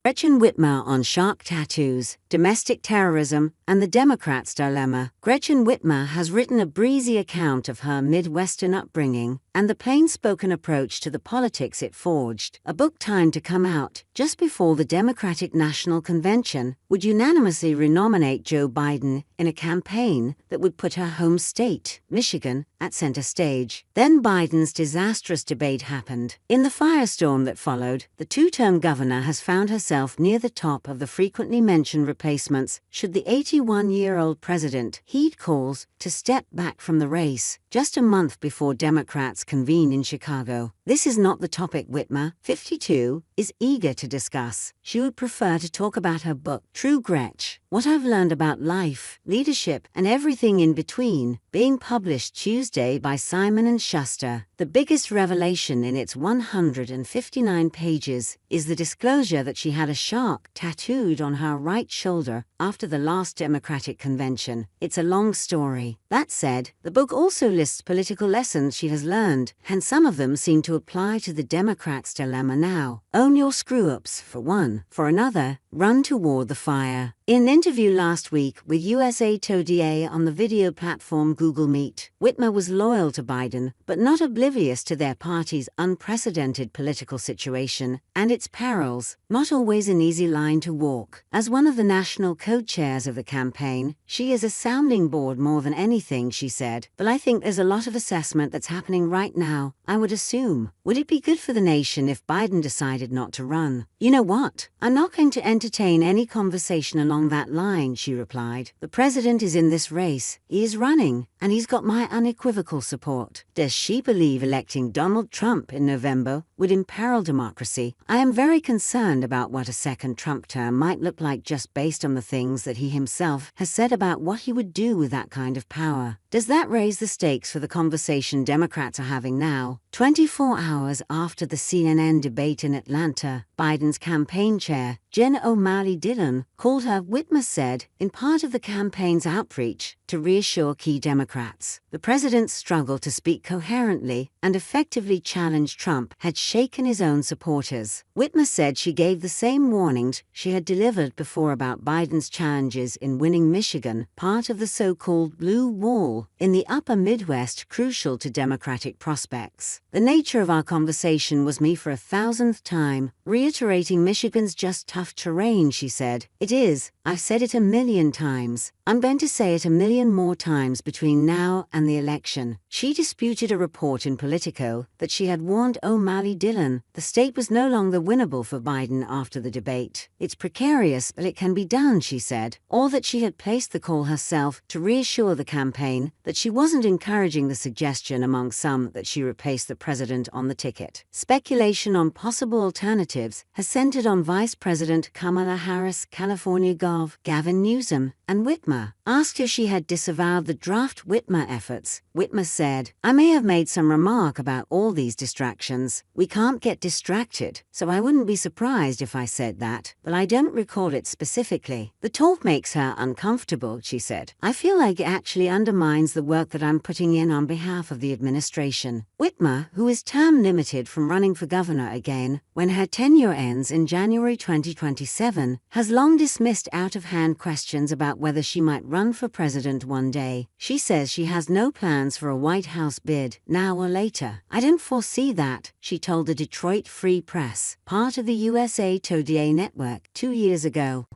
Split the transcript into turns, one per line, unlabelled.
Gretchen Whitmer on shark tattoos, domestic terrorism, and the Democrats' dilemma. Gretchen Whitmer has written a breezy account of her Midwestern upbringing and the plain-spoken approach to the politics it forged. A book timed to come out just before the Democratic National Convention would unanimously renominate Joe Biden in a campaign that would put her home state, Michigan, at center stage. Then Biden's disastrous debate happened. In the firestorm that followed, the two-term governor has found herself near the top of the frequently mentioned replacements should the 81-year-old president heed calls to step back from the race, just a month before Democrats convene in Chicago. This is not the topic Whitmer, 52, is eager to discuss. She would prefer to talk about her book, True Gretch, What I've Learned About Life, Leadership, and Everything in Between, being published Tuesday by Simon & Schuster. The biggest revelation in its 159 pages is the disclosure that she had a shark tattooed on her right shoulder after the last Democratic convention. It's a long story. That said, the book also lists political lessons she has learned, and some of them seem to apply to the Democrats' dilemma now. Own your screw-ups, for one. For another, run toward the fire. In an interview last week with u.s.a today on the video platform Google Meet, Whitmer was loyal to Biden, but not oblivious to their party's unprecedented political situation and its perils. Not always an easy line to walk. As one of the national co-chairs of the campaign, she is a sounding board more than anything, she said. But I think there's a lot of assessment that's happening right now, I would assume. Would it be good for the nation if Biden decided not to run? You know what? I'm not going to entertain any conversation along that line, she replied. The president is in this race. He is running, and he's got my unequivocal support. Does she believe electing Donald Trump in November would imperil democracy? I am very concerned about what a second Trump term might look like just based on the things that he himself has said about what he would do with that kind of power. Does that raise the stakes for the conversation Democrats are having now? 24 hours after the CNN debate in Atlanta, Biden's campaign chair, Jen O'Malley Dillon, called her, Whitmer said, in part of the campaign's outreach to reassure key Democrats. The president's struggle to speak coherently and effectively challenge Trump had shaken his own supporters. Whitmer said she gave the same warnings she had delivered before about Biden's challenges in winning Michigan, part of the so-called blue wall in the upper Midwest crucial to Democratic prospects. The nature of our conversation was me for 1,000th time, reiterating Michigan's just tough terrain, she said. It is. I've said it 1,000,000 times. I'm going to say it 1,000,000 more times between now and the election. She disputed a report in Politico that she had warned O'Malley Dillon the state was no longer winnable for Biden after the debate. It's precarious, but it can be done, she said, or that she had placed the call herself to reassure the campaign that she wasn't encouraging the suggestion among some that she replace the president on the ticket. Speculation on possible alternatives has centered on Vice President Kamala Harris, California Gov. Gavin Newsom, and Whitmer. Asked if she had disavowed the draft Whitmer efforts, Whitmer said, I may have made some remark about all these distractions. We can't get distracted, so I wouldn't be surprised if I said that, but I don't recall it specifically. The talk makes her uncomfortable, she said. I feel like it actually undermines the work that I'm putting in on behalf of the administration. Whitmer, who is term limited from running for governor again when her tenure ends in January 2027, has long dismissed out-of-hand questions about whether she might run for president one day. She says she has no plans for a White House bid, now or later. I don't foresee that, she told the Detroit Free Press, part of the USA Today network, 2 years ago.